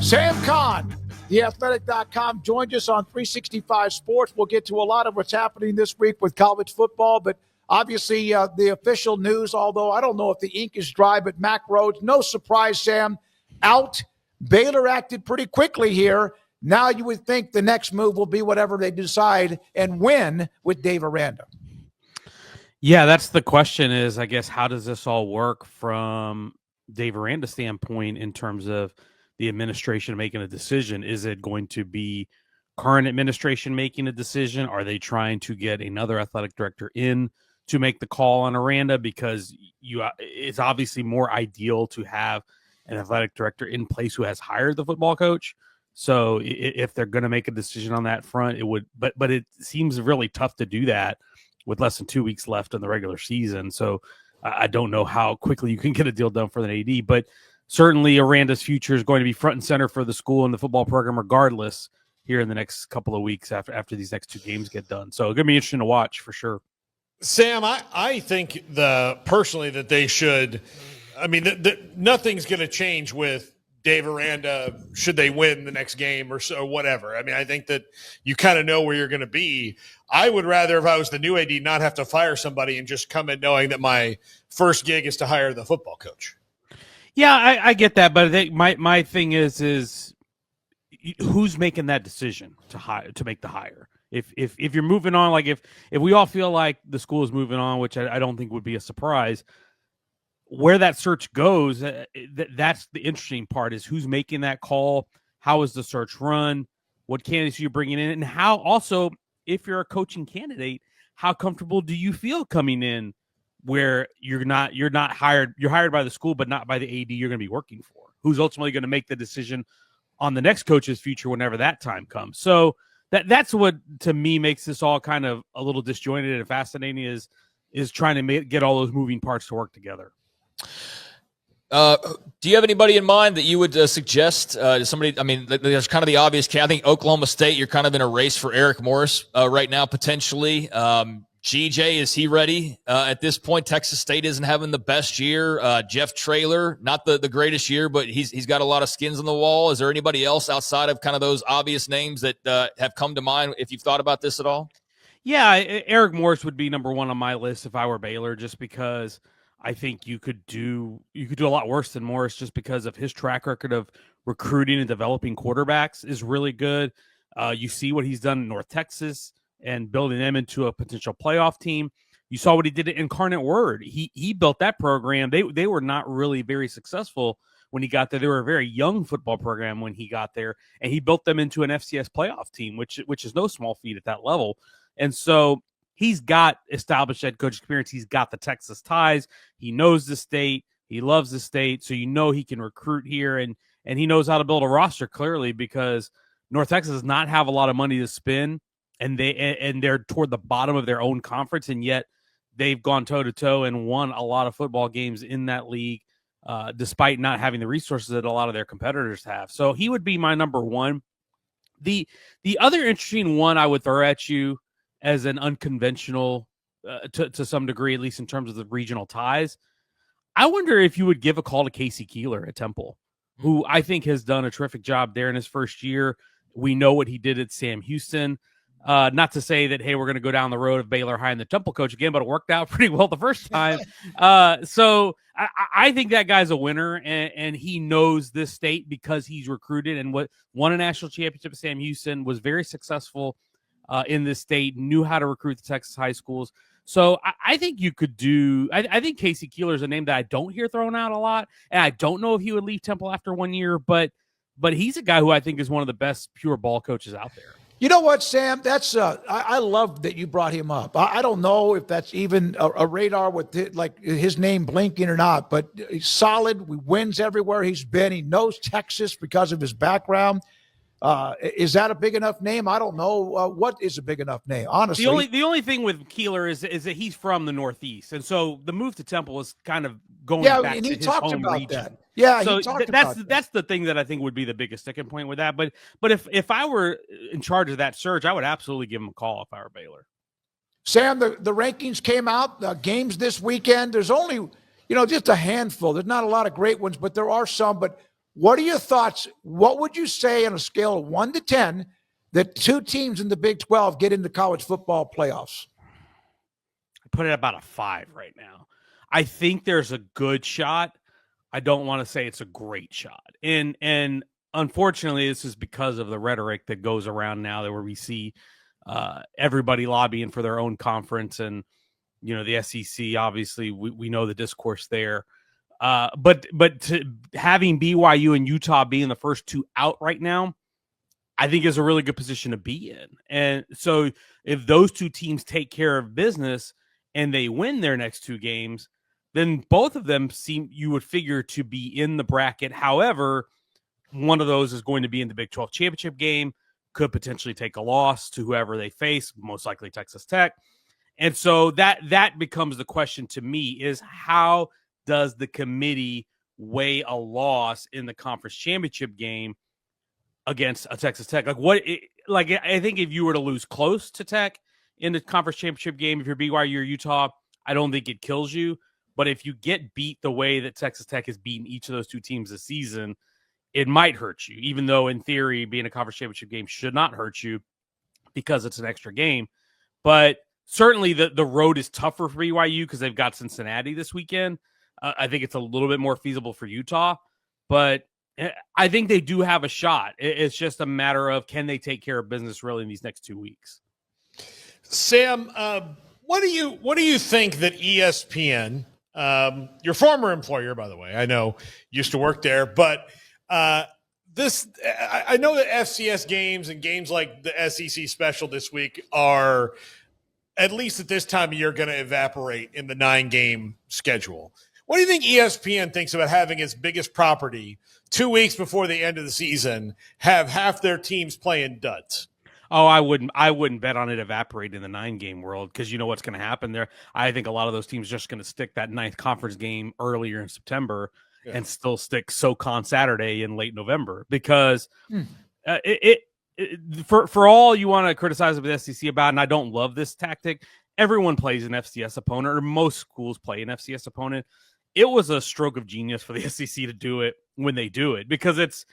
Sam Khan, theathletic.com, joined us on 365 Sports. We'll get to a lot of what's happening this week with college football, but obviously the official news, although I don't know if the ink is dry, but Mack Rhoades, no surprise, Sam, out. Baylor acted pretty quickly here. Now you would think the next move will be whatever they decide and win with Dave Aranda. Yeah, that's the question is, I guess, how does this all work from Dave Aranda's standpoint in terms of the administration making a decision? Is it going to be current administration making a decision? Are they trying to get another athletic director in to make the call on Aranda? Because it's obviously more ideal to have an athletic director in place who has hired the football coach. So if they're going to make a decision on that front, it would, but it seems really tough to do that with less than 2 weeks left in the regular season. So I don't know how quickly you can get a deal done for the AD, but certainly Aranda's future is going to be front and center for the school and the football program regardless here in the next couple of weeks after these next two games get done. So it's going to be interesting to watch for sure. Sam, I think personally that they should, I mean, nothing's going to change with Dave Aranda should they win the next game or whatever. I mean, I think that you kind of know where you're going to be. I would rather, if I was the new AD, not have to fire somebody and just come in knowing that my first gig is to hire the football coach. Yeah, I get that, but I think my thing is who's making that decision to make the hire? If you're moving on, like if we all feel like the school is moving on, which I don't think would be a surprise, where that search goes, that's the interesting part, is who's making that call, how is the search run, what candidates are you bringing in, and how also, if you're a coaching candidate, how comfortable do you feel coming in where you're not hired, you're hired by the school, but not by the AD you're going to be working for, who's ultimately going to make the decision on the next coach's future whenever that time comes. So that's what, to me, makes this all kind of a little disjointed and fascinating, is trying to get all those moving parts to work together. Do you have anybody in mind that you would suggest somebody? I mean, there's kind of the obvious. I think Oklahoma State, you're kind of in a race for Eric Morris right now, potentially. GJ, is he ready at this point? Texas State isn't having the best year. Jeff Traylor, not the greatest year, but he's got a lot of skins on the wall. Is there anybody else outside of kind of those obvious names that have come to mind if you've thought about this at all? Yeah, Eric Morris would be number one on my list if I were Baylor, just because I think you could do a lot worse than Morris, just because of his track record of recruiting and developing quarterbacks is really good. You see what he's done in North Texas and building them into a potential playoff team. You saw what he did at Incarnate Word. He built that program. They were not really very successful when he got there. They were a very young football program when he got there, and he built them into an FCS playoff team, which is no small feat at that level. And so he's got established head coach experience. He's got the Texas ties. He knows the state. He loves the state. So he can recruit here, and he knows how to build a roster clearly, because North Texas does not have a lot of money to spend, and they're toward the bottom of their own conference, and yet they've gone toe-to-toe and won a lot of football games in that league, despite not having the resources that a lot of their competitors have. So he would be my number one. The other interesting one I would throw at you as an unconventional, to some degree, at least in terms of the regional ties, I wonder if you would give a call to Casey Keeler at Temple, who I think has done a terrific job there in his first year. We know what he did at Sam Houston. Not to say that, hey, we're going to go down the road of Baylor hiring the Temple coach again, but it worked out pretty well the first time. So I think that guy's a winner, and he knows this state because he's recruited and won a national championship at Sam Houston, was very successful in this state, knew how to recruit the Texas high schools. So I think you could do – I think Casey Keeler is a name that I don't hear thrown out a lot, and I don't know if he would leave Temple after 1 year, but he's a guy who I think is one of the best pure ball coaches out there. You know what, Sam? That's I love that you brought him up. I don't know if that's even a radar with his name blinking or not, but he's solid. He wins everywhere he's been. He knows Texas because of his background. Is that a big enough name? I don't know. What is a big enough name? Honestly, the only thing with Keeler is that he's from the Northeast, and so the move to Temple is kind of going back to his home region. That. Yeah, so that's the thing that I think would be the biggest sticking point with that. But if I were in charge of that search, I would absolutely give him a call if I were Baylor. Sam, the rankings came out. Games this weekend. There's only just a handful. There's not a lot of great ones, but there are some. But What are your thoughts? What would you say on a scale of 1 to 10 that two teams in the Big 12 get into college football playoffs? I put it about a 5 right now. I think there's a good shot. I don't want to say it's a great shot. And unfortunately, this is because of the rhetoric that goes around now that where we see everybody lobbying for their own conference, and the SEC. Obviously, we know the discourse there. But having BYU and Utah being the first two out right now, I think is a really good position to be in. And so if those two teams take care of business and they win their next two games, then both of them you would figure to be in the bracket. However, one of those is going to be in the Big 12 championship game, could potentially take a loss to whoever they face, most likely Texas Tech. And so that becomes the question to me, is how does the committee weigh a loss in the conference championship game against a Texas Tech? I think if you were to lose close to Tech in the conference championship game, if you're BYU or Utah, I don't think it kills you. But if you get beat the way that Texas Tech has beaten each of those two teams this season, it might hurt you, even though in theory being a conference championship game should not hurt you because it's an extra game. But certainly the road is tougher for BYU because they've got Cincinnati this weekend. I think it's a little bit more feasible for Utah, but I think they do have a shot. It's just a matter of, can they take care of business really in these next 2 weeks? Sam, what do you think that ESPN, your former employer, by the way, I know used to work there, but I know that FCS games and games like the SEC special this week are, at least at this time of year, going to evaporate in the 9-game schedule. What do you think ESPN thinks about having its biggest property 2 weeks before the end of the season have half their teams playing duds? Oh, I wouldn't bet on it evaporating in the 9-game world, because you know what's going to happen there. I think a lot of those teams are just going to stick that 9th conference game earlier in September and still stick SoCon Saturday in late November, because for all you want to criticize the SEC about, and I don't love this tactic, everyone plays an FCS opponent, or most schools play an FCS opponent. It was a stroke of genius for the SEC to do it when they do it, because it's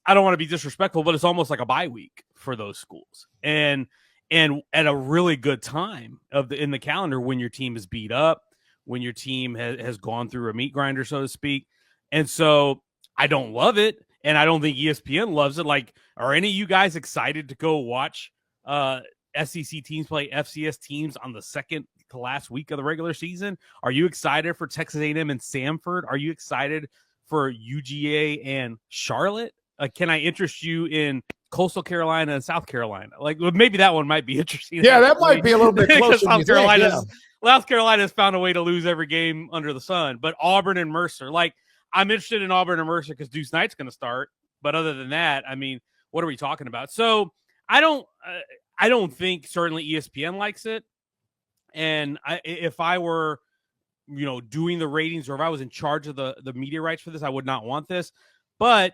I don't want to be disrespectful, but it's almost like a bye week for those schools, and at a really good time in the calendar when your team is beat up, when your team has gone through a meat grinder, so to speak. And so I don't love it, and I don't think ESPN loves it. Like, are any of you guys excited to go watch SEC teams play FCS teams on the second to last week of the regular season? Are you excited for Texas A&M and Samford? Are you excited for UGA and Charlotte? Can I interest you in Coastal Carolina and South Carolina? Like, maybe that one might be interesting. Yeah, that might be a little bit closer. South Carolina's found a way to lose every game under the sun. But Auburn and Mercer, like, I'm interested in Auburn and Mercer because Deuce Knight's going to start. But other than that, I mean, what are we talking about? So I don't think certainly ESPN likes it. And if I were, doing the ratings, or if I was in charge of the media rights for this, I would not want this. But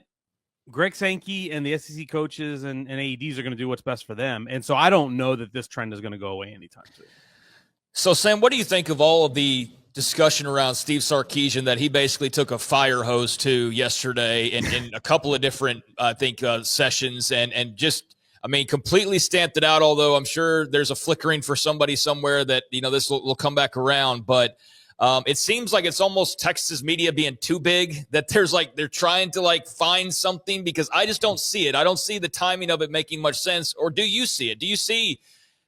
Greg Sankey and the SEC coaches and AEDs are going to do what's best for them. And so I don't know that this trend is going to go away anytime soon. So, Sam, what do you think of all of the discussion around Steve Sarkisian that he basically took a fire hose to yesterday in a couple of different, sessions and just, completely stamped it out, although I'm sure there's a flickering for somebody somewhere that, this will come back around. But it seems like it's almost Texas media being too big, that they're trying to find something, because I just don't see it. I don't see the timing of it making much sense. Or do you see it? Do you see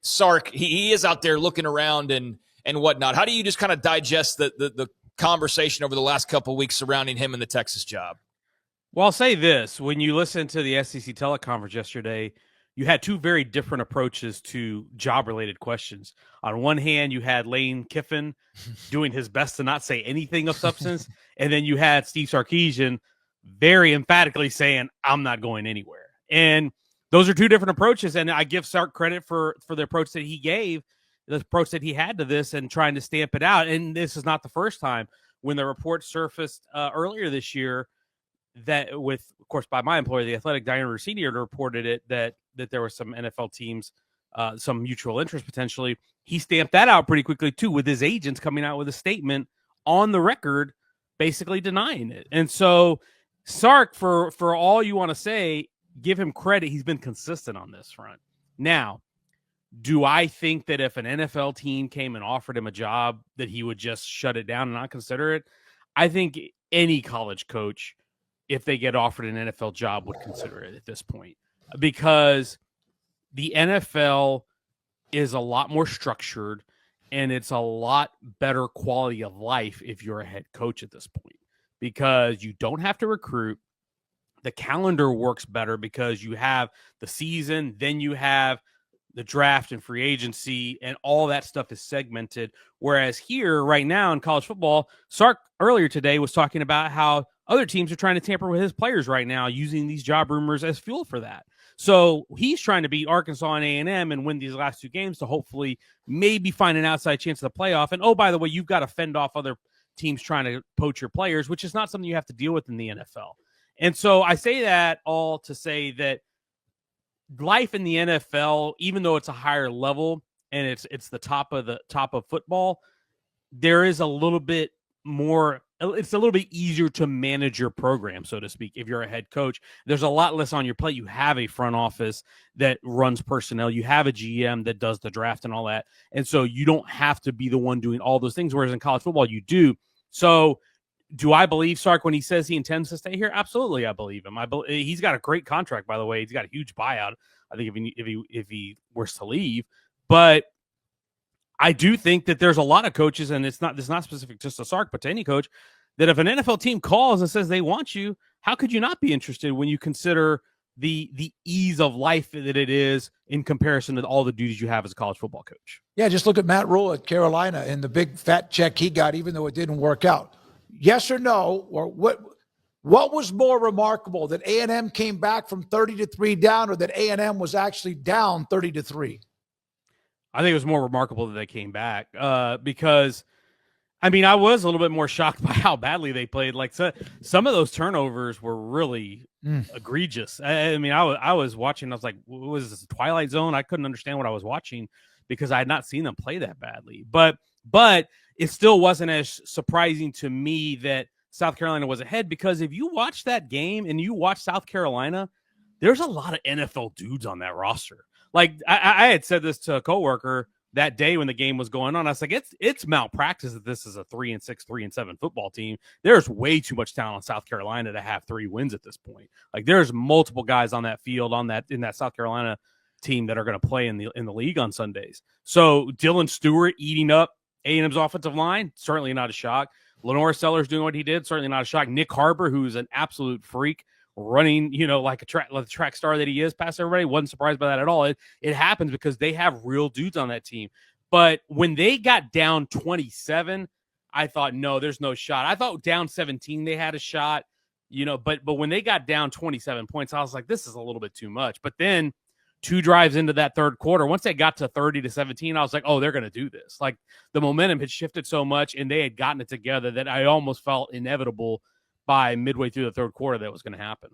Sark? He is out there looking around and whatnot. How do you just kind of digest the conversation over the last couple of weeks surrounding him and the Texas job? Well, I'll say this. When you listen to the SEC teleconference yesterday, you had two very different approaches to job-related questions. On one hand, you had Lane Kiffin doing his best to not say anything of substance, and then you had Steve Sarkisian very emphatically saying, I'm not going anywhere. And those are two different approaches, and I give Sark credit for the approach that he gave, the approach that he had to this and trying to stamp it out. And this is not the first time. When the report surfaced earlier this year, that with, of course, by my employer, the Athletic Director Senior, reported it that there were some NFL teams, some mutual interest potentially. He stamped that out pretty quickly too, with his agents coming out with a statement on the record, basically denying it. And so Sark, for all you want to say, give him credit. He's been consistent on this front. Now, do I think that if an NFL team came and offered him a job that he would just shut it down and not consider it? I think any college coach, if they get offered an NFL job, would consider it at this point, because the NFL is a lot more structured and it's a lot better quality of life if you're a head coach at this point, because you don't have to recruit. The calendar works better because you have the season, then you have the draft and free agency, and all that stuff is segmented. Whereas here, right now in college football, Sark earlier today was talking about how other teams are trying to tamper with his players right now, using these job rumors as fuel for that. So he's trying to beat Arkansas and A&M and win these last 2 games to hopefully maybe find an outside chance of the playoff. And, oh, by the way, you've got to fend off other teams trying to poach your players, which is not something you have to deal with in the NFL. And so I say that all to say that life in the NFL, even though it's a higher level and it's the top of football, there is a little bit more. It's a little bit easier to manage your program, so to speak. If you're a head coach, there's a lot less on your plate. You have a front office that runs personnel. You have a GM that does the draft and all that. And so you don't have to be the one doing all those things. Whereas in college football, you do. So do I believe Sark when he says he intends to stay here? Absolutely, I believe him. He's got a great contract, by the way. He's got a huge buyout, I think, if he were to leave. But I do think that there's a lot of coaches, and it's not specific just to Sark, but to any coach, that if an NFL team calls and says they want you, how could you not be interested when you consider the ease of life that it is in comparison to all the duties you have as a college football coach? Yeah, just look at Matt Rhule at Carolina and the big fat check he got, even though it didn't work out. Yes or no, or what was more remarkable, that A&M came back from 30-3 down, or that A&M was actually down 30-3? I think it was more remarkable that they came back because, I mean, I was a little bit more shocked by how badly they played. Like, some of those turnovers were really egregious. I mean, I was watching. I was like, what was this, Twilight Zone? I couldn't understand what I was watching because I had not seen them play that badly. But it still wasn't as surprising to me that South Carolina was ahead, because if you watch that game and you watch South Carolina, there's a lot of NFL dudes on that roster. Like, I had said this to a coworker that day when the game was going on. I was like, it's malpractice that this is a 3-6, 3-7 football team. There's way too much talent in South Carolina to have 3 wins at this point. Like, there's multiple guys on that field in that South Carolina team that are going to play in the league on Sundays. So Dylan Stewart eating up A&M's offensive line, certainly not a shock. Lenore Sellers doing what he did, certainly not a shock. Nick Harbor, who's an absolute freak, running, like a track star that he is, past everybody, wasn't surprised by that at all. It happens because they have real dudes on that team. But when they got down 27, I thought, no, there's no shot. I thought down 17 they had a shot, but when they got down 27 points, I was like, this is a little bit too much. But then 2 drives into that third quarter, once they got to 30-17, I was like, oh, they're going to do this. Like, the momentum had shifted so much and they had gotten it together that I almost felt inevitable by midway through the third quarter that was going to happen.